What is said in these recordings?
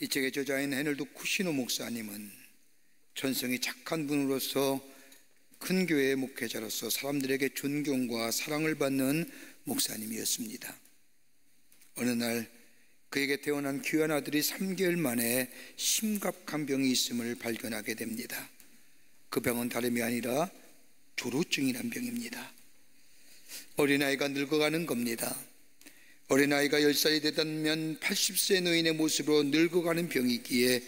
이 책의 저자인 헤널드 쿠시노 목사님은 전성이 착한 분으로서 큰 교회의 목회자로서 사람들에게 존경과 사랑을 받는 목사님이었습니다. 어느 날 그에게 태어난 귀한 아들이 3개월 만에 심각한 병이 있음을 발견하게 됩니다. 그 병은 다름이 아니라 조루증이란 병입니다. 어린아이가 늙어가는 겁니다. 어린아이가 10살이 되면 80세 노인의 모습으로 늙어가는 병이기에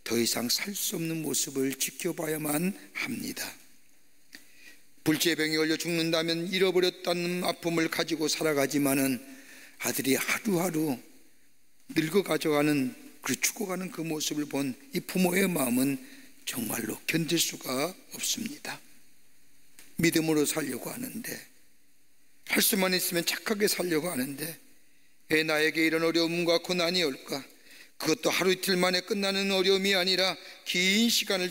더 이상 살 수 없는 모습을 지켜봐야만 합니다. 불치병에 걸려 죽는다면 잃어버렸다는 아픔을 가지고 살아가지만은 아들이 하루하루 늙어 가져가는, 죽어가는 그 모습을 본 이 부모의 마음은 정말로 견딜 수가 없습니다. 믿음으로 살려고 하는데, 할 수만 있으면 착하게 살려고 하는데 왜 나에게 이런 어려움과 고난이 올까? 그것도 하루 이틀 만에 끝나는 어려움이 아니라 긴 시간을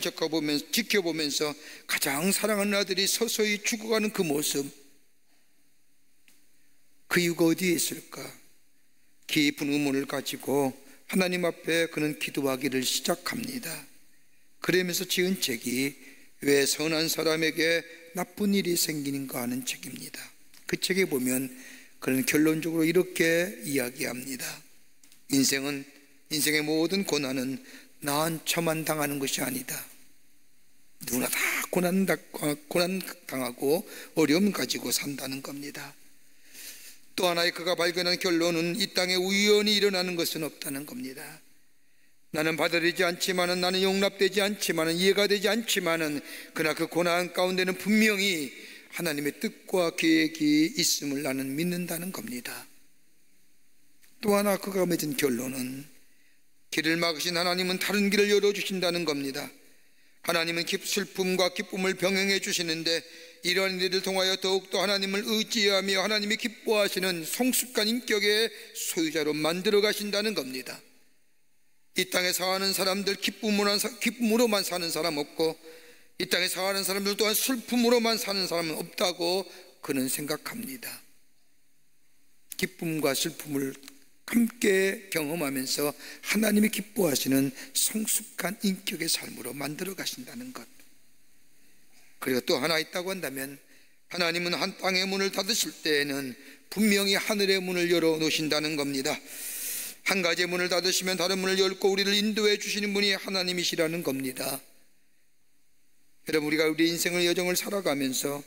지켜보면서 가장 사랑하는 아들이 서서히 죽어가는 그 모습, 그 이유가 어디에 있을까? 깊은 의문을 가지고 하나님 앞에 그는 기도하기를 시작합니다. 그러면서 지은 책이 왜 선한 사람에게 나쁜 일이 생기는가 하는 책입니다. 그 책에 보면 그는 결론적으로 이렇게 이야기합니다. 인생의 모든 고난은 나 저만 당하는 것이 아니다. 누구나 다 고난 당하고 어려움 가지고 산다는 겁니다. 또 하나의 그가 발견한 결론은 이 땅에 우연히 일어나는 것은 없다는 겁니다. 나는 받아들이지 않지만은, 나는 용납되지 않지만은, 이해가 되지 않지만은, 그러나 그 고난 가운데는 분명히 하나님의 뜻과 계획이 있음을 나는 믿는다는 겁니다. 또 하나 그가 맺은 결론은 길을 막으신 하나님은 다른 길을 열어주신다는 겁니다. 하나님은 슬픔과 기쁨을 병행해 주시는데 이러한 일을 통하여 더욱더 하나님을 의지하며 하나님이 기뻐하시는 성숙한 인격의 소유자로 만들어 가신다는 겁니다. 이 땅에 사는 사람들 기쁨으로만 사는 사람 없고, 이 땅에 사는 사람들 또한 슬픔으로만 사는 사람은 없다고 그는 생각합니다. 기쁨과 슬픔을 함께 경험하면서 하나님이 기뻐하시는 성숙한 인격의 삶으로 만들어 가신다는 것. 그리고 또 하나 있다고 한다면, 하나님은 한 땅의 문을 닫으실 때에는 분명히 하늘의 문을 열어 놓으신다는 겁니다. 한 가지의 문을 닫으시면 다른 문을 열고 우리를 인도해 주시는 분이 하나님이시라는 겁니다. 여러분, 우리가 우리 인생의 여정을 살아가면서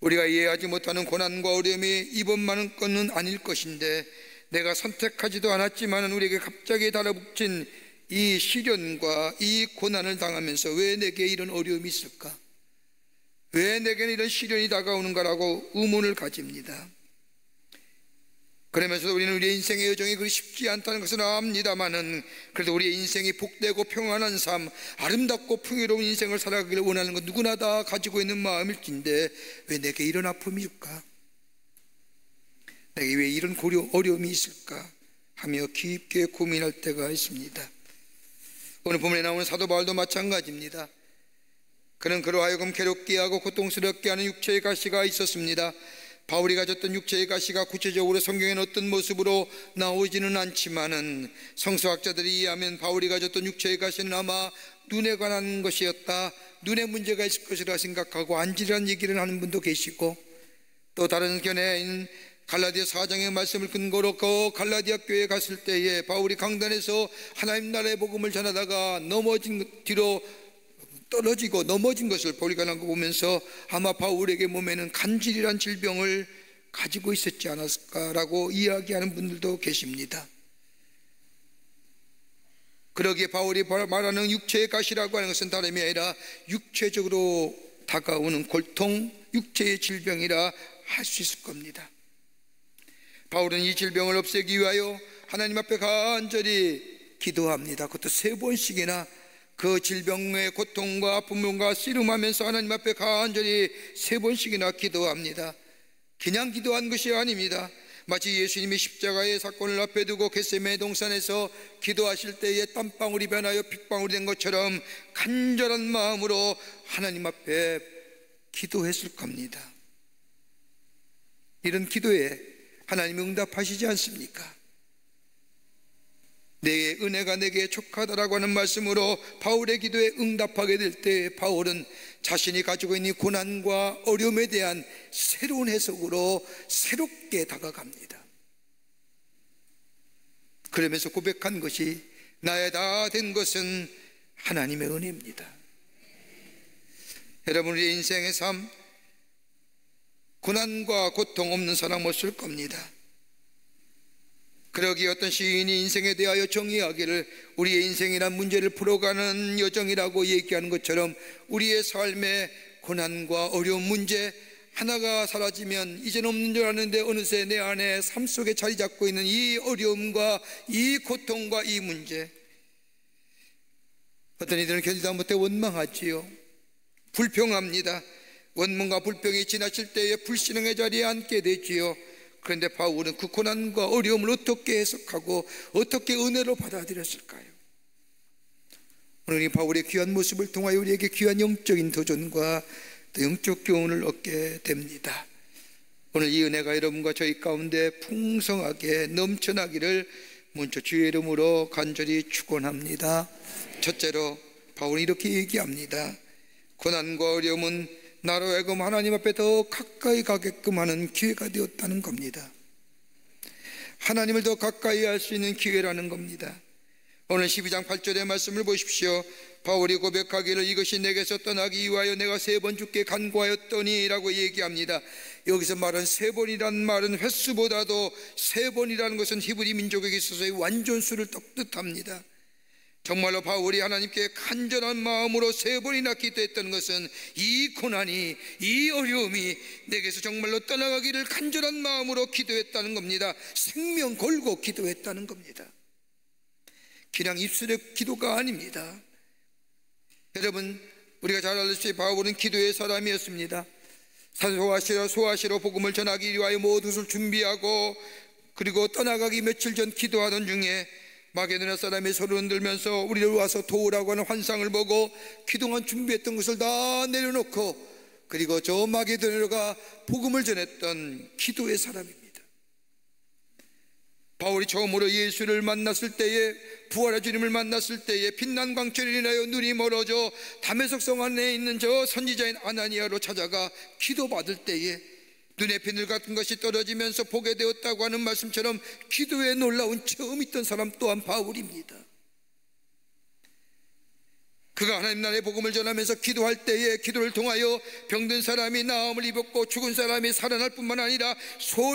우리가 이해하지 못하는 고난과 어려움이 이번만은 것은 아닐 것인데, 내가 선택하지도 않았지만 우리에게 갑자기 달라붙은 이 시련과 이 고난을 당하면서 왜 내게 이런 어려움이 있을까? 왜 내게는 이런 시련이 다가오는가라고 의문을 가집니다. 그러면서 우리는 우리의 인생의 여정이 그리 쉽지 않다는 것을 압니다만은, 그래도 우리의 인생이 복되고 평안한 삶, 아름답고 풍요로운 인생을 살아가기를 원하는 건 누구나 다 가지고 있는 마음일 텐데 왜 내게 이런 아픔이 있을까? 내게 왜 이런 어려움이 있을까? 하며 깊게 고민할 때가 있습니다. 오늘 본문에 나오는 사도 바울도 마찬가지입니다. 그는 그로 하여금 괴롭게 하고 고통스럽게 하는 육체의 가시가 있었습니다. 바울이 가졌던 육체의 가시가 구체적으로 성경에는 어떤 모습으로 나오지는 않지만은, 성서학자들이 이해하면 바울이 가졌던 육체의 가시는 아마 눈에 관한 것이었다, 눈에 문제가 있을 것이라 생각하고 안지라는 얘기를 하는 분도 계시고, 또 다른 견해인 갈라디아 4장의 말씀을 근거로 그 갈라디아 교회에 갔을 때에 바울이 강단에서 하나님 나라의 복음을 전하다가 뒤로 떨어지고 넘어진 것을 발견한 거 보면서 아마 바울에게 몸에는 간질이란 질병을 가지고 있었지 않았을까라고 이야기하는 분들도 계십니다. 그러기에 바울이 말하는 육체의 가시라고 하는 것은 다름이 아니라 육체적으로 다가오는 고통, 육체의 질병이라 할 수 있을 겁니다. 바울은 이 질병을 없애기 위하여 하나님 앞에 간절히 기도합니다. 그것도 3번씩이나 그 질병의 고통과 아픔과 씨름하면서 하나님 앞에 간절히 3번씩이나 기도합니다. 그냥 기도한 것이 아닙니다. 마치 예수님이 십자가의 사건을 앞에 두고 겟세마네 동산에서 기도하실 때에 땀방울이 변하여 핏방울이 된 것처럼 간절한 마음으로 하나님 앞에 기도했을 겁니다. 이런 기도에 하나님이 응답하시지 않습니까? 내 은혜가 내게 족하다라고 하는 말씀으로 바울의 기도에 응답하게 될 때 바울은 자신이 가지고 있는 고난과 어려움에 대한 새로운 해석으로 새롭게 다가갑니다. 그러면서 고백한 것이 나의 다 된 것은 하나님의 은혜입니다. 여러분, 우리의 인생의 삶, 고난과 고통 없는 사람 없을 겁니다. 그러기에 어떤 시인이 인생에 대하여 정의하기를 우리의 인생이란 문제를 풀어가는 여정이라고 얘기하는 것처럼 우리의 삶의 고난과 어려운 문제 하나가 사라지면 이젠 없는 줄 아는데 어느새 내 안에 삶 속에 자리 잡고 있는 이 어려움과 이 고통과 이 문제, 어떤 이들은 견디다 못해 원망하지요. 불평합니다. 원망과 불평이 지나칠 때에 불신앙의 자리에 앉게 되지요. 그런데 바울은 그 고난과 어려움을 어떻게 해석하고 어떻게 은혜로 받아들였을까요? 오늘 이 바울의 귀한 모습을 통하여 우리에게 귀한 영적인 도전과 또 영적 교훈을 얻게 됩니다. 오늘 이 은혜가 여러분과 저희 가운데 풍성하게 넘쳐나기를 먼저 주의 이름으로 간절히 축원합니다. 첫째로 바울이 이렇게 얘기합니다. 고난과 어려움은 나로 하여금 하나님 앞에 더 가까이 가게끔 하는 기회가 되었다는 겁니다. 하나님을 더 가까이 할 수 있는 기회라는 겁니다. 오늘 12장 8절의 말씀을 보십시오. 바울이 고백하기를 이것이 내게서 떠나기 위하여 내가 3번 주께 간구하였더니 라고 얘기합니다. 여기서 말은 3번이라는 말은 횟수보다도 3번이라는 것은 히브리 민족에게 있어서의 완전수를 뜻합니다. 정말로 바울이 하나님께 간절한 마음으로 3번이나 기도했던 것은 이 고난이, 이 어려움이 내게서 정말로 떠나가기를 간절한 마음으로 기도했다는 겁니다. 생명 걸고 기도했다는 겁니다. 그냥 입술의 기도가 아닙니다. 여러분, 우리가 잘 알듯이 바울은 기도의 사람이었습니다. 소아시로 복음을 전하기 위하여 모든 것을 준비하고 그리고 떠나가기 며칠 전 기도하던 중에 마게도냐 사람이 서로 흔들면서 우리를 와서 도우라고 하는 환상을 보고 그동안 준비했던 것을 다 내려놓고 그리고 저 마게도냐가 복음을 전했던 기도의 사람입니다. 바울이 처음으로 예수를 만났을 때에, 부활의 주님을 만났을 때에 빛난 광채를 인하여 눈이 멀어져 다메섹 성 안에 있는 저 선지자인 아나니아로 찾아가 기도받을 때에 눈에 비늘 같은 것이 떨어지면서 보게 되었다고 하는 말씀처럼 기도에 놀라운 체험이 있던 사람 또한 바울입니다. 그가 하나님 나라의 복음을 전하면서 기도할 때에 기도를 통하여 병든 사람이 나음을 입었고 죽은 사람이 살아날 뿐만 아니라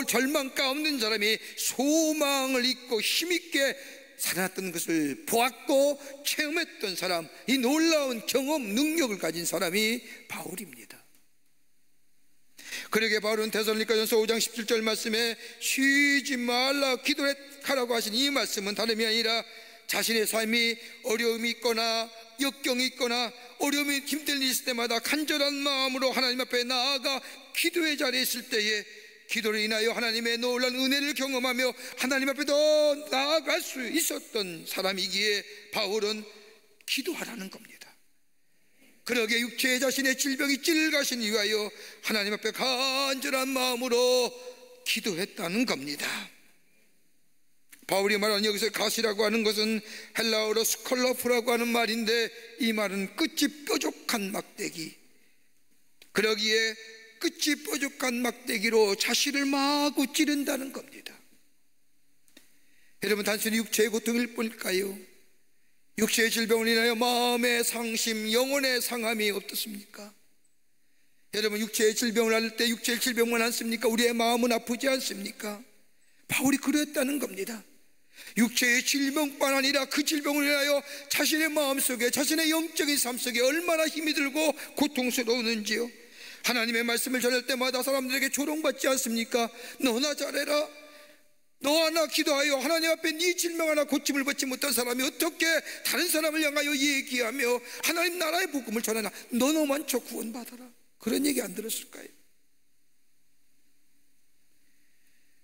절망 가운데 있는 사람이 소망을 잊고 힘있게 살아났던 것을 보았고 체험했던 사람, 이 놀라운 경험, 능력을 가진 사람이 바울입니다. 그러게 바울은 데살로니가전서 5장 17절 말씀에 쉬지 말라 기도하라고 하신 이 말씀은 다름이 아니라 자신의 삶이 어려움이 있거나 역경이 있거나 어려움이 힘든 일이 있을 때마다 간절한 마음으로 하나님 앞에 나아가 기도의 자리에 있을 때에 기도를 인하여 하나님의 놀라운 은혜를 경험하며 하나님 앞에 더 나아갈 수 있었던 사람이기에 바울은 기도하라는 겁니다. 그러기에 육체의 자신의 질병이 찔가신 위하여 하나님 앞에 간절한 마음으로 기도했다는 겁니다. 바울이 말하는 여기서 가시라고 하는 것은 헬라어로 스컬러프라고 하는 말인데 이 말은 끝이 뾰족한 막대기, 그러기에 끝이 뾰족한 막대기로 자신을 마구 찌른다는 겁니다. 여러분, 단순히 육체의 고통일 뿐일까요? 육체의 질병을 인하여 마음의 상심, 영혼의 상함이 어떻습니까? 여러분, 육체의 질병을 앓을 때 육체의 질병만 않습니까? 우리의 마음은 아프지 않습니까? 바울이 그랬다는 겁니다. 육체의 질병뿐 아니라 그 질병을 인하여 자신의 마음속에, 자신의 영적인 삶 속에 얼마나 힘이 들고 고통스러웠는지요. 하나님의 말씀을 전할 때마다 사람들에게 조롱받지 않습니까? 너나 잘해라, 너 하나 기도하여 하나님 앞에 네 질병 하나 고침을 받지 못한 사람이 어떻게 다른 사람을 향하여 얘기하며 하나님 나라의 복음을 전하나, 너만 저 구원받아라, 그런 얘기 안 들었을까요?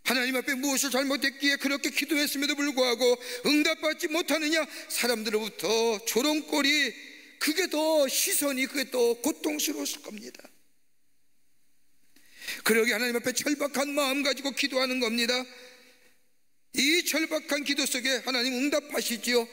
하나님 앞에 무엇을 잘못했기에 그렇게 기도했음에도 불구하고 응답받지 못하느냐, 사람들로부터 조롱거리, 그게 더 시선이, 그게 더 고통스러웠을 겁니다. 그러게 하나님 앞에 절박한 마음 가지고 기도하는 겁니다. 이 절박한 기도 속에 하나님 응답하시지요.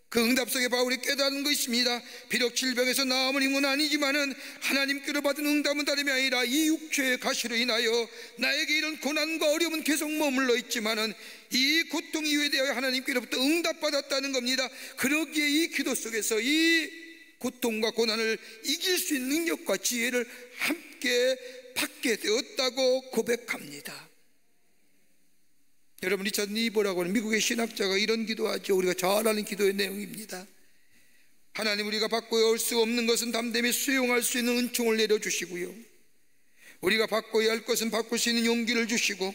그 응답 속에 바울이 깨달은 것입니다. 비록 질병에서 나음을 입은 건 아니지만은 하나님께로 받은 응답은 다름이 아니라 이 육체의 가시로 인하여 나에게 이런 고난과 어려움은 계속 머물러 있지만은 이 고통 이후에 대하여 하나님께로부터 응답받았다는 겁니다. 그러기에 이 기도 속에서 이 고통과 고난을 이길 수 있는 능력과 지혜를 함께 받게 되었다고 고백합니다. 여러분, 리차드 니버라고 하는 미국의 신학자가 이런 기도하죠. 우리가 잘 아는 기도의 내용입니다. 하나님, 우리가 받고 올 수 없는 것은 담대히 수용할 수 있는 은총을 내려주시고요, 우리가 바꿔야 할 것은 바꿀 수 있는 용기를 주시고,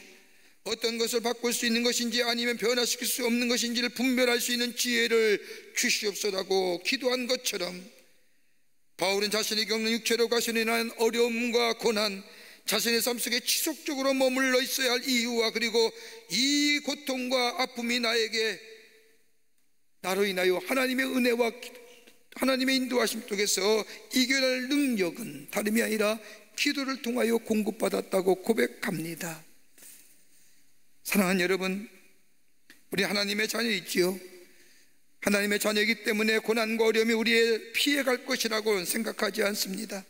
어떤 것을 바꿀 수 있는 것인지 아니면 변화시킬 수 없는 것인지를 분별할 수 있는 지혜를 주시옵소서라고 기도한 것처럼, 바울은 자신이 겪는 육체로 가시는 인한 어려움과 고난, 자신의 삶 속에 지속적으로 머물러 있어야 할 이유와 그리고 이 고통과 아픔이 나로 인하여 하나님의 은혜와 하나님의 인도하심 속에서 이겨낼 능력은 다름이 아니라 기도를 통하여 공급받았다고 고백합니다. 사랑하는 여러분, 우리 하나님의 자녀이지요. 하나님의 자녀이기 때문에 고난과 어려움이 우리의 피해갈 것이라고 생각하지 않습니다.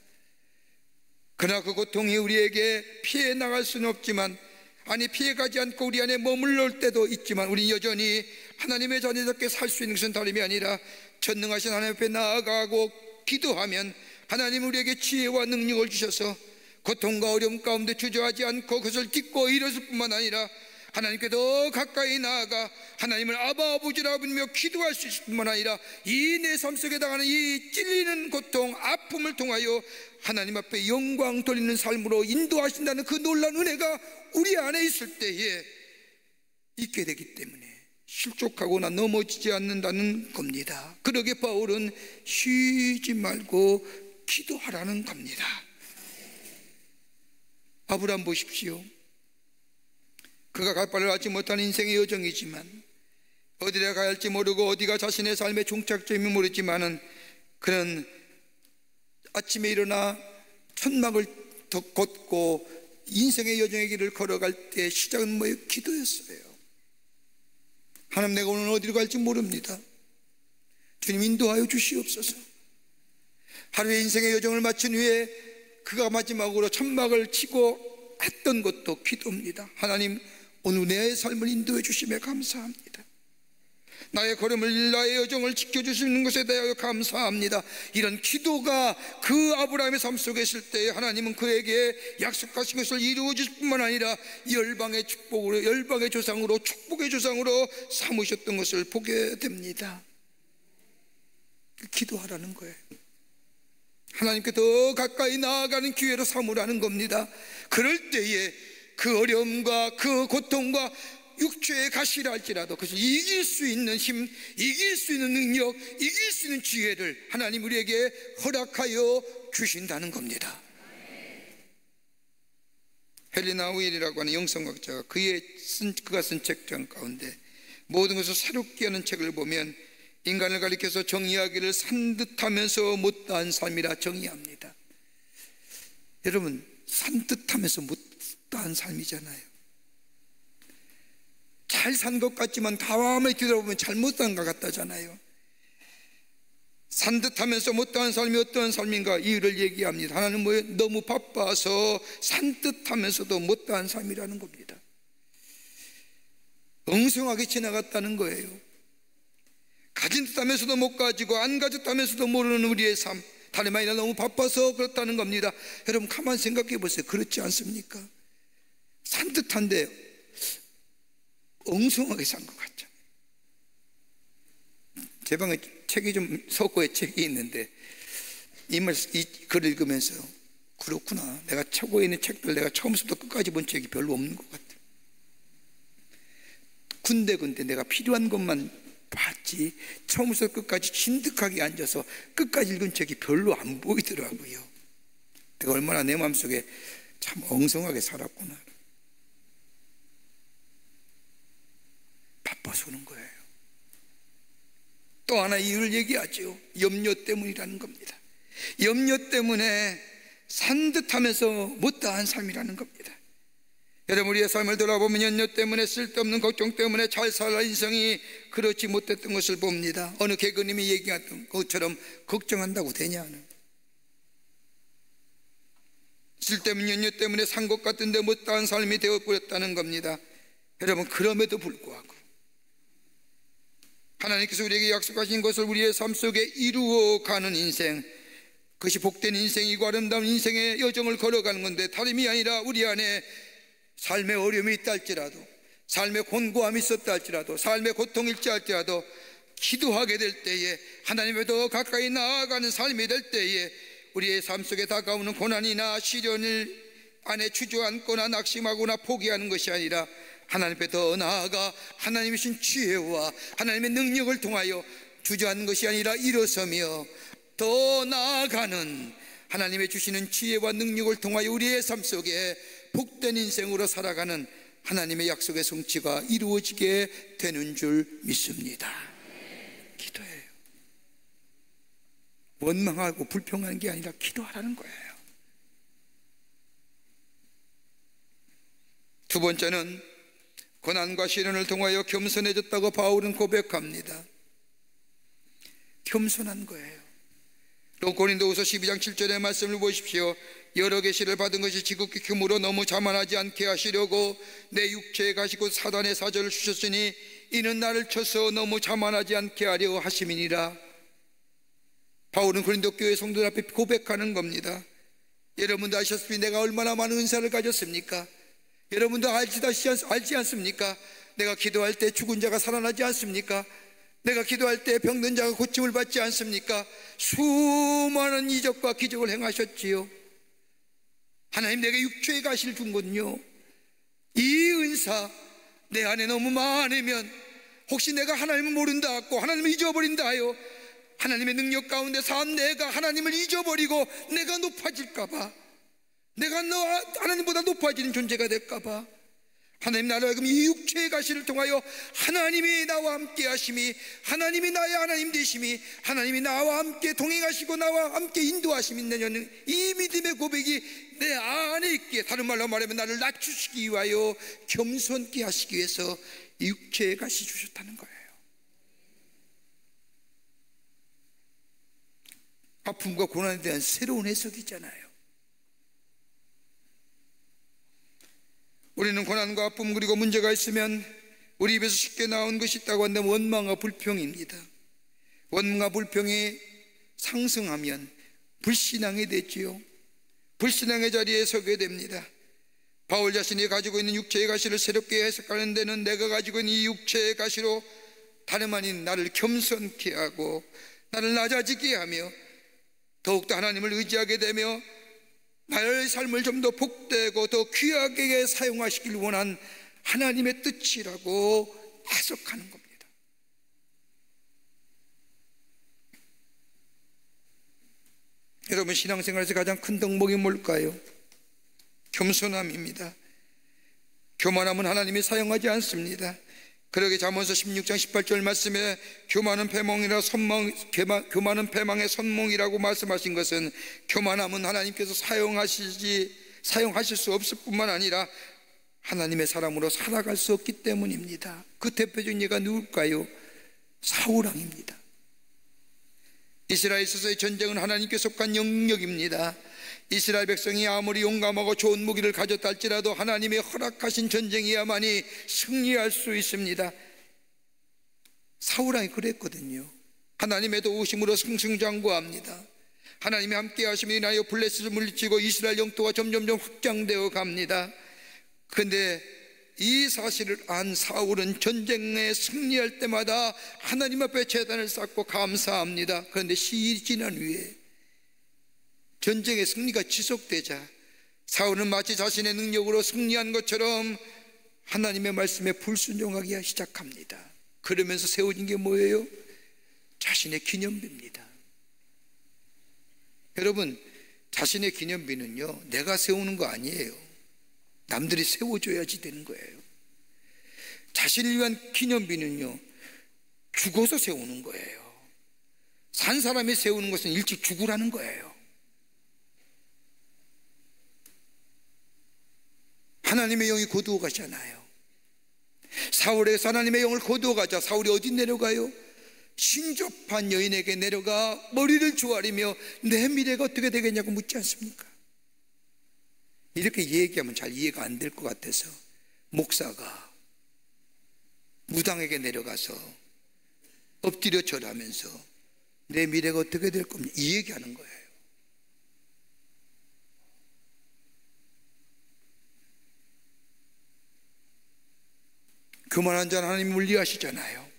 그러나 그 고통이 우리에게 피해 나갈 수는 없지만, 아니 피해가지 않고 우리 안에 머물러 때도 있지만, 우리 여전히 하나님의 자녀답게 살 수 있는 것은 다름이 아니라 전능하신 하나님 앞에 나아가고 기도하면 하나님 우리에게 지혜와 능력을 주셔서 고통과 어려움 가운데 주저하지 않고 그것을 딛고 일어설 뿐만 아니라 하나님께 더 가까이 나아가 하나님을 아바 아버지라 부르며 기도할 수 있을 뿐만 아니라 이 내 삶 속에 당하는 이 찔리는 고통, 아픔을 통하여 하나님 앞에 영광 돌리는 삶으로 인도하신다는 그 놀라운 은혜가 우리 안에 있을 때에 있게 되기 때문에 실족하거나 넘어지지 않는다는 겁니다. 그러게 바울은 쉬지 말고 기도하라는 겁니다. 아브라함 보십시오. 그가 갈 바를 알지 못한 인생의 여정이지만, 어디에 가야 할지 모르고 어디가 자신의 삶의 종착점이 모르지만은 그는 아침에 일어나 천막을 걷고 인생의 여정의 길을 걸어갈 때 시작은 뭐예요? 기도였어요. 하나님, 내가 오늘 어디로 갈지 모릅니다. 주님 인도하여 주시옵소서. 하루의 인생의 여정을 마친 후에 그가 마지막으로 천막을 치고 했던 것도 기도입니다. 하나님, 오늘 내 삶을 인도해 주시며 감사합니다. 나의 걸음을, 나의 여정을 지켜주시는 것에 대하여 감사합니다. 이런 기도가 그 아브라함의 삶 속에 있을 때 하나님은 그에게 약속하신 것을 이루어 주실 뿐만 아니라 열방의 축복으로, 열방의 조상으로, 축복의 조상으로 삼으셨던 것을 보게 됩니다. 기도하라는 거예요. 하나님께 더 가까이 나아가는 기회로 삼으라는 겁니다. 그럴 때에 그 어려움과 그 고통과 육체의 가시라 할지라도 그것을 이길 수 있는 힘, 이길 수 있는 능력, 이길 수 있는 지혜를 하나님 우리에게 허락하여 주신다는 겁니다. 헬리나 우일이라고 하는 영성학자가 그가 쓴 책 가운데 모든 것을 새롭게 하는 책을 보면 인간을 가리켜서 정의하기를 산뜻하면서 못다한 삶이라 정의합니다. 여러분, 산뜻하면서 못다한 삶이잖아요. 잘 산 것 같지만 다음에 뒤돌아보면 잘못 산 것 같다잖아요. 산뜻하면서 못다한 삶이 어떠한 삶인가 이유를 얘기합니다. 하나는 뭐예요? 너무 바빠서 산뜻하면서도 못다한 삶이라는 겁니다. 엉성하게 지나갔다는 거예요. 가진 듯 하면서도 못 가지고 안 가졌다면서도 모르는 우리의 삶, 다름 아니라 너무 바빠서 그렇다는 겁니다. 여러분 가만히 생각해 보세요. 그렇지 않습니까? 산뜻한데 엉성하게 산 것 같죠. 제 방에 책이 좀 서고의 책이 있는데 이 글을 읽으면서 그렇구나, 내가 최고에 있는 책들 내가 처음부터 끝까지 본 책이 별로 없는 것 같아. 군데 내가 필요한 것만 봤지 처음부터 끝까지 진득하게 앉아서 끝까지 읽은 책이 별로 안 보이더라고요. 내가 얼마나 내 마음속에 참 엉성하게 살았구나. 바빠서 그런 거예요. 또 하나 이유를 얘기하죠. 염려 때문이라는 겁니다. 염려 때문에 산뜻하면서 못다한 삶이라는 겁니다. 여러분, 우리의 삶을 돌아보면 연료 때문에, 쓸데없는 걱정 때문에 잘 살 인생이 그렇지 못했던 것을 봅니다. 어느 개그님이 얘기했던 것처럼 걱정한다고 되냐는, 쓸데없는 연료 때문에 산 것 같은데 못다한 삶이 되어버렸다는 겁니다. 여러분, 그럼에도 불구하고 하나님께서 우리에게 약속하신 것을 우리의 삶 속에 이루어가는 인생, 그것이 복된 인생이고 아름다운 인생의 여정을 걸어가는 건데, 다름이 아니라 우리 안에 삶의 어려움이 있다 할지라도, 삶의 곤고함이 있었다 할지라도, 삶의 고통이 있다 할지라도 기도하게 될 때에, 하나님에 더 가까이 나아가는 삶이 될 때에 우리의 삶 속에 다가오는 고난이나 시련을 안에 주저앉거나 낙심하거나 포기하는 것이 아니라 하나님 앞에 더 나아가 하나님의 신 지혜와 하나님의 능력을 통하여 주저앉는 것이 아니라 일어서며 더 나아가는 하나님의 주시는 지혜와 능력을 통하여 우리의 삶 속에 복된 인생으로 살아가는 하나님의 약속의 성취가 이루어지게 되는 줄 믿습니다. 기도해요. 원망하고 불평하는 게 아니라 기도하라는 거예요. 두 번째는 고난과 시련을 통하여 겸손해졌다고 바울은 고백합니다. 겸손한 거예요. 또 고린도후서 12장 7절의 말씀을 보십시오. 여러 계시를 받은 것이 지극히 크므로 너무 자만하지 않게 하시려고 내 육체에 가시고 사단의 사절을 주셨으니 이는 나를 쳐서 너무 자만하지 않게 하려 하심이니라. 바울은 고린도 교회 성도들 앞에 고백하는 겁니다. 여러분도 아셨으니 내가 얼마나 많은 은사를 가졌습니까? 여러분도 알지 않습니까? 내가 기도할 때 죽은 자가 살아나지 않습니까? 내가 기도할 때 병든 자가 고침을 받지 않습니까? 수많은 이적과 기적을 행하셨지요. 하나님, 내게 육체의 가시를 준 건요, 이 은사 내 안에 너무 많으면 혹시 내가 하나님을 모른다 하고 하나님을 잊어버린다 하여 하나님의 능력 가운데 산 내가 하나님을 잊어버리고 내가 높아질까봐, 내가 하나님보다 높아지는 존재가 될까봐, 하나님 나를 하여금 이 육체의 가시를 통하여 하나님이 나와 함께 하심이, 하나님이 나의 하나님 되심이, 하나님이 나와 함께 동행하시고 나와 함께 인도하심이 있느냐는 이 믿음의 고백이 내 안에 있기에, 다른 말로 말하면 나를 낮추시기 위하여 겸손케 하시기 위해서 이 육체의 가시 주셨다는 거예요. 아픔과 고난에 대한 새로운 해석이잖아요. 우리는 고난과 아픔 그리고 문제가 있으면 우리 입에서 쉽게 나온 것이 있다고 한다면 원망과 불평입니다. 원망과 불평이 상승하면 불신앙이 되지요. 불신앙의 자리에 서게 됩니다. 바울 자신이 가지고 있는 육체의 가시를 새롭게 해석하는 데는 내가 가지고 있는 이 육체의 가시로 다름 아닌 나를 겸손케 하고 나를 낮아지게 하며 더욱더 하나님을 의지하게 되며 나의 삶을 좀 더 복되고 더 귀하게 사용하시길 원한 하나님의 뜻이라고 해석하는 겁니다. 여러분, 신앙생활에서 가장 큰 덕목이 뭘까요? 겸손함입니다. 교만함은 하나님이 사용하지 않습니다. 그러게 잠언서 16장 18절 말씀에 교만은 패망의 선몽이라고 말씀하신 것은, 교만함은 하나님께서 사용하실 수 없을 뿐만 아니라 하나님의 사람으로 살아갈 수 없기 때문입니다. 그 대표적인 예가 누굴까요? 사울왕입니다. 이스라엘 있어서의 전쟁은 하나님께 속한 영역입니다. 이스라엘 백성이 아무리 용감하고 좋은 무기를 가졌다 할지라도 하나님의 허락하신 전쟁이야만이 승리할 수 있습니다. 사울왕이 그랬거든요. 하나님의 도우심으로 승승장구합니다. 하나님이 함께 하심이 인하여 블레셋을 물리치고 이스라엘 영토가 점점점 확장되어 갑니다. 그런데 이 사실을 안 사울은 전쟁에 승리할 제때마다 하나님 앞에 제단을 쌓고 감사합니다. 그런데 시일이 지난 후에 전쟁의 승리가 지속되자 사울은 마치 자신의 능력으로 승리한 것처럼 하나님의 말씀에 불순종하기 시작합니다. 그러면서 세워진 게 뭐예요? 자신의 기념비입니다. 여러분, 자신의 기념비는요, 내가 세우는 거 아니에요. 남들이 세워줘야지 되는 거예요. 자신을 위한 기념비는요, 죽어서 세우는 거예요. 산 사람이 세우는 것은 일찍 죽으라는 거예요. 하나님의 영이 거두어 가잖아요. 사울에서 하나님의 영을 거두어 가자 사울이 어디 내려가요? 신접한 여인에게 내려가 머리를 조아리며 내 미래가 어떻게 되겠냐고 묻지 않습니까? 이렇게 얘기하면 잘 이해가 안 될 것 같아서 목사가 무당에게 내려가서 엎드려 절하면서 내 미래가 어떻게 될 겁니까? 이 얘기하는 거예요. 교만한 자는 하나님 물리하시잖아요.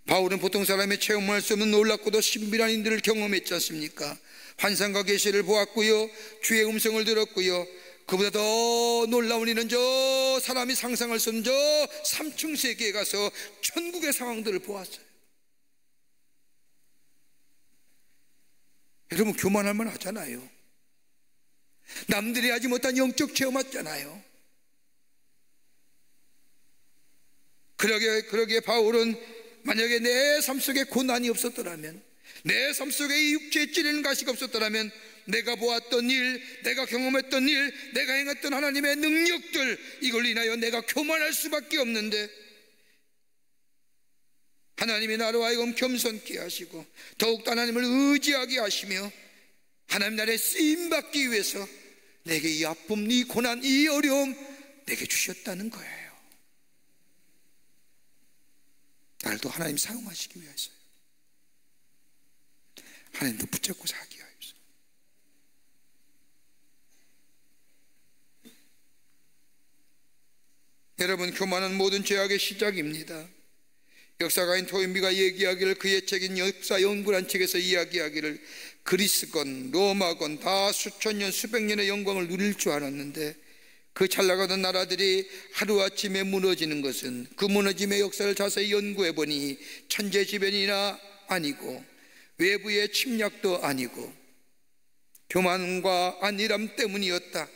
바울은 보통 사람의 체험할 수 없는 놀랍고도 신비한 일들을 경험했지 않습니까? 환상과 계시를 보았고요, 주의 음성을 들었고요, 그보다 더 놀라운 일은 저 사람이 상상할 수 없는 저 3층 세계에 가서 천국의 상황들을 보았어요. 여러분, 교만할 만 하잖아요. 남들이 하지 못한 영적 체험했잖아요. 그러기에 바울은 만약에 내 삶 속에 고난이 없었더라면, 내 삶 속에 이 육체에 찌르는 가시가 없었더라면, 내가 보았던 일, 내가 경험했던 일, 내가 행했던 하나님의 능력들, 이걸 인하여 내가 교만할 수밖에 없는데, 하나님이 나로 하여금 겸손케 하시고 더욱더 하나님을 의지하게 하시며 하나님 나라에 쓰임받기 위해서 내게 이 아픔, 이 고난, 이 어려움 내게 주셨다는 거예요. 나를 또 하나님 사용하시기 위해서요. 하나님도 붙잡고 살기 위해서. 여러분, 교만은 모든 죄악의 시작입니다. 역사가인 토인비가 얘기하기를, 그의 책인 역사 연구란 책에서 이야기하기를, 그리스건 로마건 다 수천 년 수백 년의 영광을 누릴 줄 알았는데 그 잘 나가던 나라들이 하루아침에 무너지는 것은 그 무너짐의 역사를 자세히 연구해 보니 천재지변이나 아니고 외부의 침략도 아니고 교만과 안일함 때문이었다.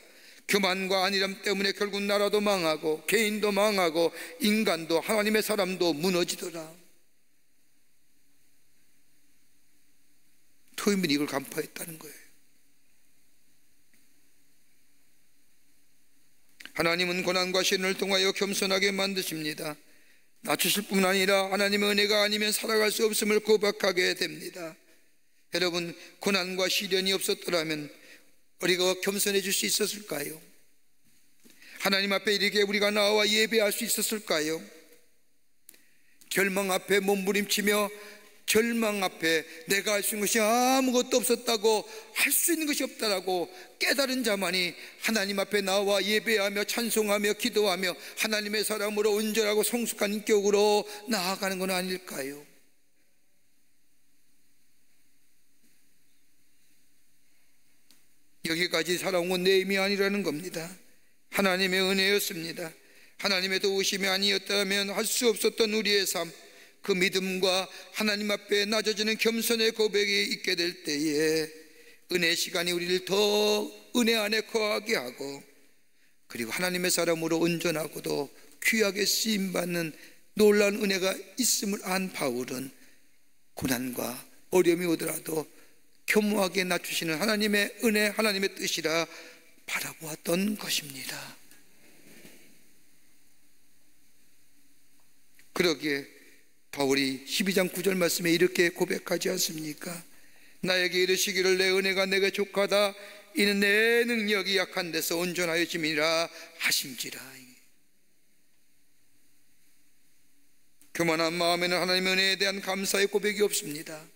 교만과 안일함 때문에 결국 나라도 망하고 개인도 망하고 인간도 하나님의 사람도 무너지더라. 토인빈이 이걸 간파했다는 거예요. 하나님은 고난과 시련을 통하여 겸손하게 만드십니다. 낮추실 뿐 아니라 하나님의 은혜가 아니면 살아갈 수 없음을 고백하게 됩니다. 여러분, 고난과 시련이 없었더라면 우리가 겸손해질 수 있었을까요? 하나님 앞에 이렇게 우리가 나와 예배할 수 있었을까요? 절망 앞에 몸부림치며 절망 앞에 내가 할 수 있는 것이 아무것도 없었다고, 할 수 있는 것이 없다라고 깨달은 자만이 하나님 앞에 나와 예배하며 찬송하며 기도하며 하나님의 사람으로 온전하고 성숙한 인격으로 나아가는 건 아닐까요? 여기까지 살아온 건 내 힘이 아니라는 겁니다. 하나님의 은혜였습니다. 하나님의 도우심이 아니었다면 할 수 없었던 우리의 삶, 그 믿음과 하나님 앞에 낮아지는 겸손의 고백이 있게 될 때에 은혜 시간이 우리를 더 은혜 안에 거하게 하고, 그리고 하나님의 사람으로 온전하고도 귀하게 쓰임받는 놀라운 은혜가 있음을 안 바울은 고난과 어려움이 오더라도 겸허하게 낮추시는 하나님의 은혜, 하나님의 뜻이라 바라보았던 것입니다. 그러기에 바울이 12장 9절 말씀에 이렇게 고백하지 않습니까? 나에게 이르시기를 내 은혜가 내게 족하다, 이는 내 능력이 약한 데서 온전하여 짐이라 하심지라. 교만한 마음에는 하나님의 은혜에 대한 감사의 고백이 없습니다.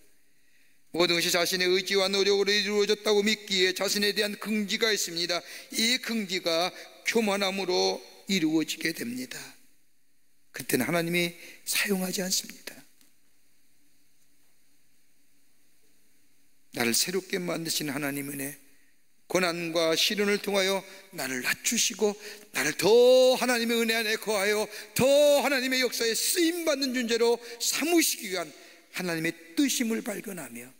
모든 것이 자신의 의지와 노력으로 이루어졌다고 믿기에 자신에 대한 긍지가 있습니다. 이 긍지가 교만함으로 이루어지게 됩니다. 그때는 하나님이 사용하지 않습니다. 나를 새롭게 만드신 하나님 은혜, 고난과 시련을 통하여 나를 낮추시고 나를 더 하나님의 은혜 안에 거하여 더 하나님의 역사에 쓰임받는 존재로 삼으시기 위한 하나님의 뜻임을 발견하며,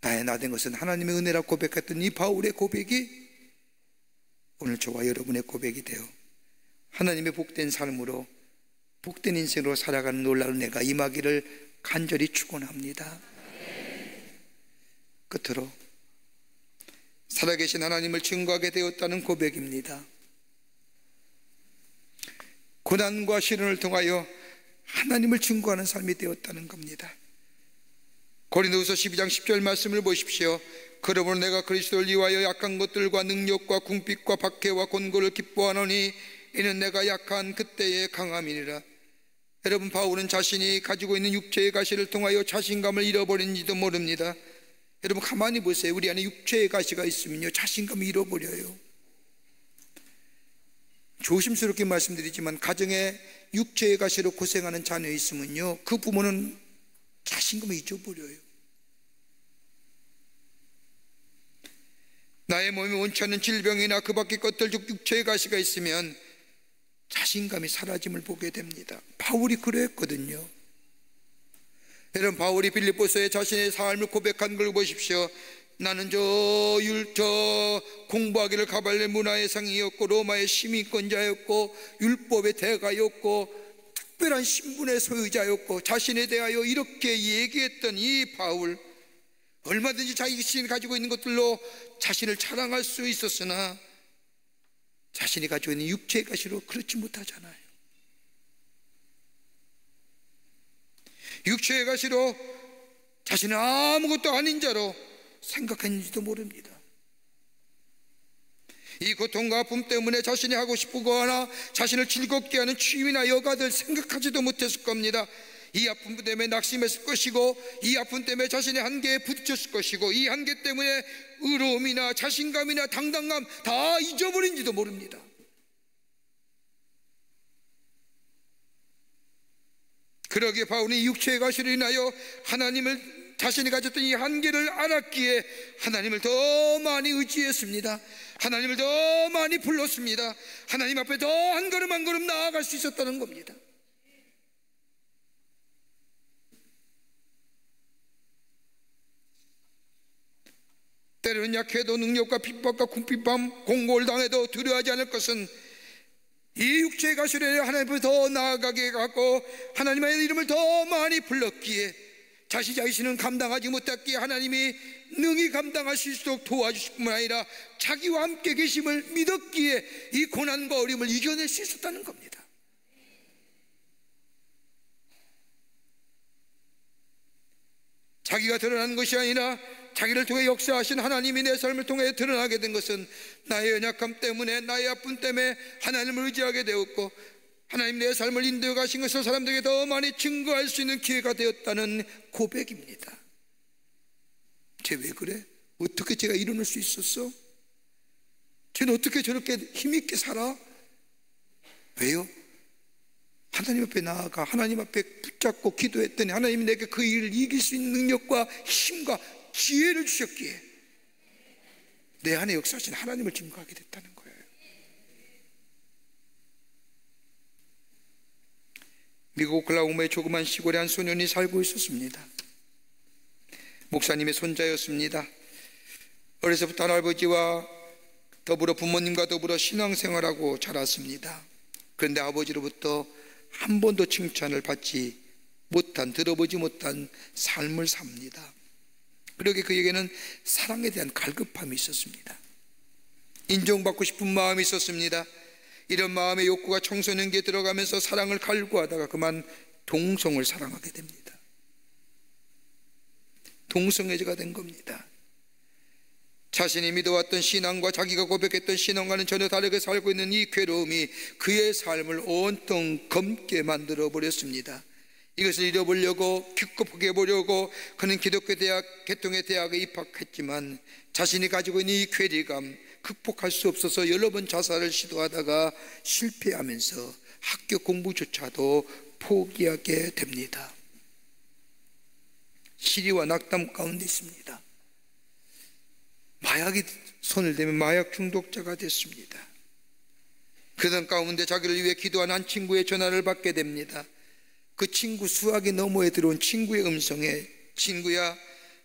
나의 나된 것은 하나님의 은혜라 고백했던 이 바울의 고백이 오늘 저와 여러분의 고백이 되어 하나님의 복된 삶으로, 복된 인생으로 살아가는 놀라운 은혜가 임하기를 간절히 축원합니다. 끝으로 살아계신 하나님을 증거하게 되었다는 고백입니다. 고난과 시련을 통하여 하나님을 증거하는 삶이 되었다는 겁니다. 고린도후서 12장 10절 말씀을 보십시오. 그러므로 내가 그리스도를 위하여 약한 것들과 능력과 궁핍과 박해와 곤고를 기뻐하노니 이는 내가 약한 그때의 강함이니라. 여러분, 바울은 자신이 가지고 있는 육체의 가시를 통하여 자신감을 잃어버린지도 모릅니다. 여러분, 가만히 보세요. 우리 안에 육체의 가시가 있으면요, 자신감을 잃어버려요. 조심스럽게 말씀드리지만 가정에 육체의 가시로 고생하는 자녀 있으면요, 그 부모는 자신감을 잊어버려요. 나의 몸이 원치 않는 질병이나 그 밖의 것들 즉 육체의 가시가 있으면 자신감이 사라짐을 보게 됩니다. 바울이 그랬거든요. 여러분, 바울이 빌립보서에 자신의 삶을 고백한 걸 보십시오. 나는 저 공부하기를 가발의 문화의 상이었고 로마의 시민권자였고 율법의 대가였고 특별한 신분의 소유자였고, 자신에 대하여 이렇게 얘기했던 이 바울, 얼마든지 자기 자신이 가지고 있는 것들로 자신을 자랑할 수 있었으나 자신이 가지고 있는 육체의 가시로 그렇지 못하잖아요. 육체의 가시로 자신은 아무것도 아닌 자로 생각했는지도 모릅니다. 이 고통과 아픔 때문에 자신이 하고 싶거나 자신을 즐겁게 하는 취미나 여가들 생각하지도 못했을 겁니다. 이 아픔 때문에 낙심했을 것이고, 이 아픔 때문에 자신의 한계에 부딪혔을 것이고, 이 한계 때문에 의로움이나 자신감이나 당당감 다 잊어버린지도 모릅니다. 그러기에 바울은 육체의 가시로 인하여 하나님을, 자신이 가졌던 이 한계를 알았기에 하나님을 더 많이 의지했습니다. 하나님을 더 많이 불렀습니다. 하나님 앞에 더 한 걸음 한 걸음 나아갈 수 있었다는 겁니다. 때로는 약해도 능력과 핍박과 궁핍함, 공고를 당해도 두려워하지 않을 것은 이 육체의 가시로 하나님 앞에 더 나아가게 하고 하나님의 이름을 더 많이 불렀기에 자신 자신은 감당하지 못했기에 하나님이 능히 감당할 수 있도록 도와주실 뿐만 아니라 자기와 함께 계심을 믿었기에 이 고난과 어려움을 이겨낼 수 있었다는 겁니다. 자기가 드러나는 것이 아니라 자기를 통해 역사하신 하나님이 내 삶을 통해 드러나게 된 것은 나의 연약함 때문에, 나의 아픔 때문에 하나님을 의지하게 되었고, 하나님 내 삶을 인도해 가신 것을 사람들에게 더 많이 증거할 수 있는 기회가 되었다는 고백입니다. 쟤 왜 그래? 어떻게 제가 이뤄낼 수 있었어? 쟤는 어떻게 저렇게 힘있게 살아? 왜요? 하나님 앞에 나아가 하나님 앞에 붙잡고 기도했더니 하나님이 내게 그 일을 이길 수 있는 능력과 힘과 지혜를 주셨기에 내 안에 역사하신 하나님을 증거하게 됐다는 거예요. 미국 오클라호마의 조그만 시골에 한 소년이 살고 있었습니다. 목사님의 손자였습니다. 어려서부터 할아버지와 더불어 부모님과 더불어 신앙생활하고 자랐습니다. 그런데 아버지로부터 한 번도 칭찬을 받지 못한, 들어보지 못한 삶을 삽니다. 그러게 그에게는 사랑에 대한 갈급함이 있었습니다. 인정받고 싶은 마음이 있었습니다. 이런 마음의 욕구가 청소년기에 들어가면서 사랑을 갈구하다가 그만 동성을 사랑하게 됩니다. 동성애자가 된 겁니다. 자신이 믿어왔던 신앙과 자기가 고백했던 신앙과는 전혀 다르게 살고 있는 이 괴로움이 그의 삶을 온통 검게 만들어 버렸습니다. 이것을 잃어보려고, 기겁하게 해보려고 그는 기독교 대학, 개통의 대학에 입학했지만 자신이 가지고 있는 이 괴리감 극복할 수 없어서 여러 번 자살을 시도하다가 실패하면서 학교 공부조차도 포기하게 됩니다. 시리와 낙담 가운데 있습니다. 마약이 손을 대면 마약 중독자가 됐습니다. 그런 가운데 자기를 위해 기도한 한 친구의 전화를 받게 됩니다. 그 친구 수학이 너머에 들어온 친구의 음성에, 친구야,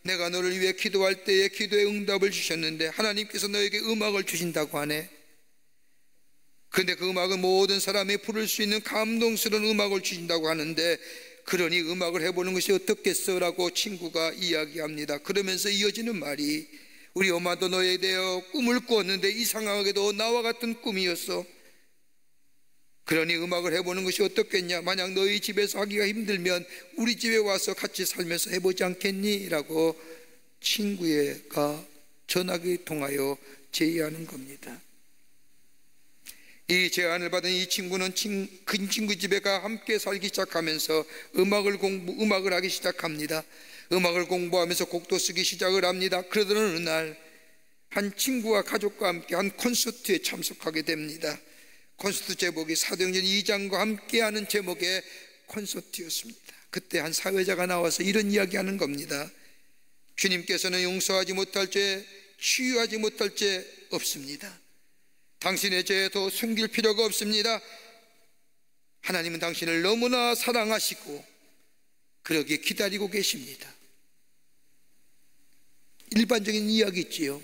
내가 너를 위해 기도할 때에 기도의 응답을 주셨는데 하나님께서 너에게 음악을 주신다고 하네. 그런데 그 음악은 모든 사람이 부를 수 있는 감동스러운 음악을 주신다고 하는데, 그러니 음악을 해보는 것이 어떻겠어? 라고 친구가 이야기합니다. 그러면서 이어지는 말이, 우리 엄마도 너에 대해 꿈을 꾸었는데 이상하게도 나와 같은 꿈이었어. 그러니 음악을 해보는 것이 어떻겠냐? 만약 너희 집에서 하기가 힘들면 우리 집에 와서 같이 살면서 해보지 않겠니? 라고 친구가 전화기 통하여 제의하는 겁니다. 이 제안을 받은 이 친구는 큰 친구 집에 가 함께 살기 시작하면서 음악을 하기 시작합니다. 음악을 공부하면서 곡도 쓰기 시작을 합니다. 그러던 어느 날 한 친구와 가족과 함께 한 콘서트에 참석하게 됩니다. 콘서트 제목이 사도행전 2장과 함께하는 제목의 콘서트였습니다. 그때 한 사회자가 나와서 이런 이야기하는 겁니다. 주님께서는 용서하지 못할 죄, 치유하지 못할 죄 없습니다. 당신의 죄도 숨길 필요가 없습니다. 하나님은 당신을 너무나 사랑하시고 그러기에 기다리고 계십니다. 일반적인 이야기지요.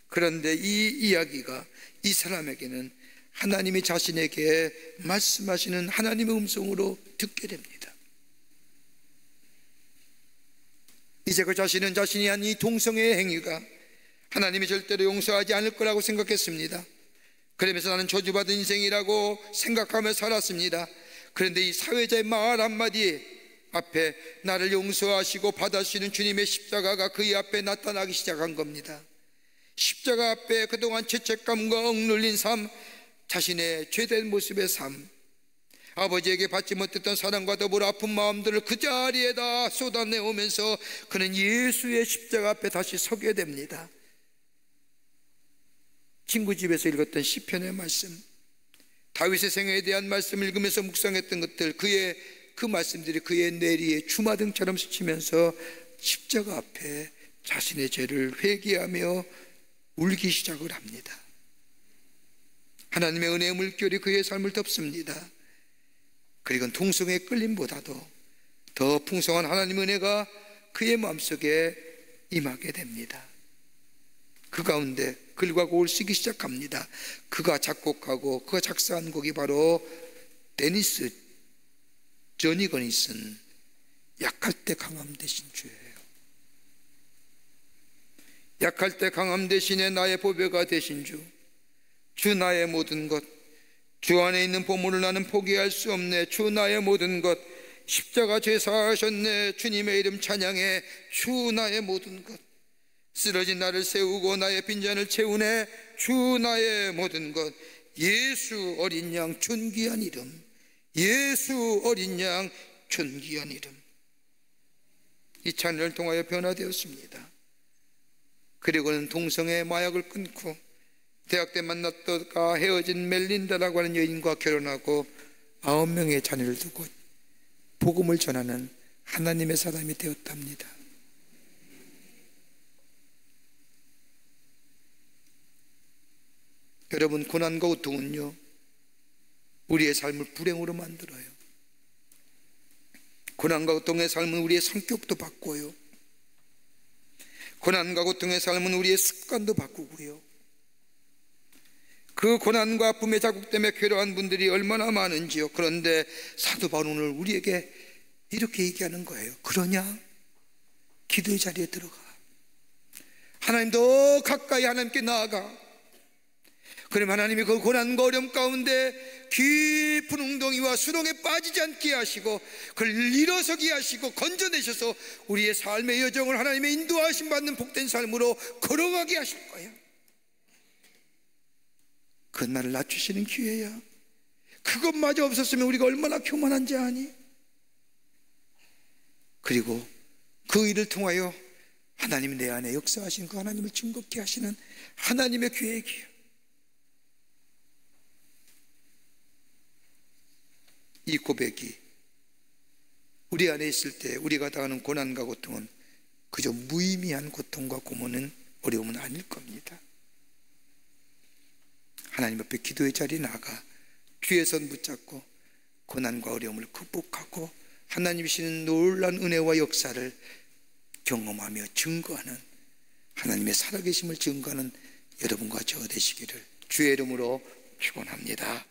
그런데 이 이야기가 이 사람에게는 하나님이 자신에게 말씀하시는 하나님의 음성으로 듣게 됩니다. 이제 그 자신은 자신이 한 이 동성애의 행위가 하나님이 절대로 용서하지 않을 거라고 생각했습니다. 그러면서 나는 저주받은 인생이라고 생각하며 살았습니다. 그런데 이 사회자의 말 한마디 앞에 나를 용서하시고 받아주시는 주님의 십자가가 그의 앞에 나타나기 시작한 겁니다. 십자가 앞에 그동안 죄책감과 억눌린 삶, 자신의 죄된 모습의 삶, 아버지에게 받지 못했던 사랑과 더불어 아픈 마음들을 그 자리에다 쏟아내오면서 그는 예수의 십자가 앞에 다시 서게 됩니다. 친구 집에서 읽었던 시편의 말씀, 다윗의 생애에 대한 말씀을 읽으면서 묵상했던 것들, 그 말씀들이 그의 뇌리에 주마등처럼 스치면서 십자가 앞에 자신의 죄를 회개하며 울기 시작을 합니다. 하나님의 은혜의 물결이 그의 삶을 덮습니다. 그리고 동성애의 끌림보다도 더 풍성한 하나님의 은혜가 그의 마음속에 임하게 됩니다. 그 가운데 글과 곡을 쓰기 시작합니다. 그가 작곡하고 그가 작사한 곡이 바로 데니스 저니건이 쓴 약할 때 강함 되신 주예요. 약할 때 강함 대신에 나의 보배가 되신 주, 주 나의 모든 것, 주 안에 있는 보물을 나는 포기할 수 없네. 주 나의 모든 것, 십자가 제사하셨네. 주님의 이름 찬양해. 주 나의 모든 것, 쓰러진 나를 세우고 나의 빈잔을 채우네. 주 나의 모든 것, 예수 어린 양 존귀한 이름, 예수 어린 양 존귀한 이름. 이 찬양을 통하여 변화되었습니다. 그리고는 동성애 마약을 끊고 대학 때 만났다가 헤어진 멜린다라고 하는 여인과 결혼하고 9명의 자녀를 두고 복음을 전하는 하나님의 사람이 되었답니다. 여러분, 고난과 고통은요 우리의 삶을 불행으로 만들어요. 고난과 고통의 삶은 우리의 성격도 바꿔요. 고난과 고통의 삶은 우리의 습관도 바꾸고요. 그 고난과 아픔의 자국 때문에 괴로워한 분들이 얼마나 많은지요. 그런데 사도 바울은 오늘 우리에게 이렇게 얘기하는 거예요. 그러냐? 기도의 자리에 들어가. 하나님 더 가까이 하나님께 나아가. 그러면 하나님이 그 고난과 어려움 가운데 깊은 웅덩이와 수렁에 빠지지 않게 하시고 그를 일어서게 하시고 건져내셔서 우리의 삶의 여정을 하나님의 인도하심 받는 복된 삶으로 걸어가게 하실 거예요. 그건 나를 낮추시는 기회야. 그것마저 없었으면 우리가 얼마나 교만한지 아니? 그리고 그 일을 통하여 하나님이 내 안에 역사하신 그 하나님을 증거케 하시는 하나님의 계획이에요. 이 고백이 우리 안에 있을 때 우리가 당하는 고난과 고통은 그저 무의미한 고통과 고문은 어려움은 아닐 겁니다. 하나님 앞에 기도의 자리에 나가 주의 손 붙잡고 고난과 어려움을 극복하고 하나님이시는 놀라운 은혜와 역사를 경험하며 증거하는, 하나님의 살아계심을 증거하는 여러분과 저 되시기를 주의 이름으로 축원합니다.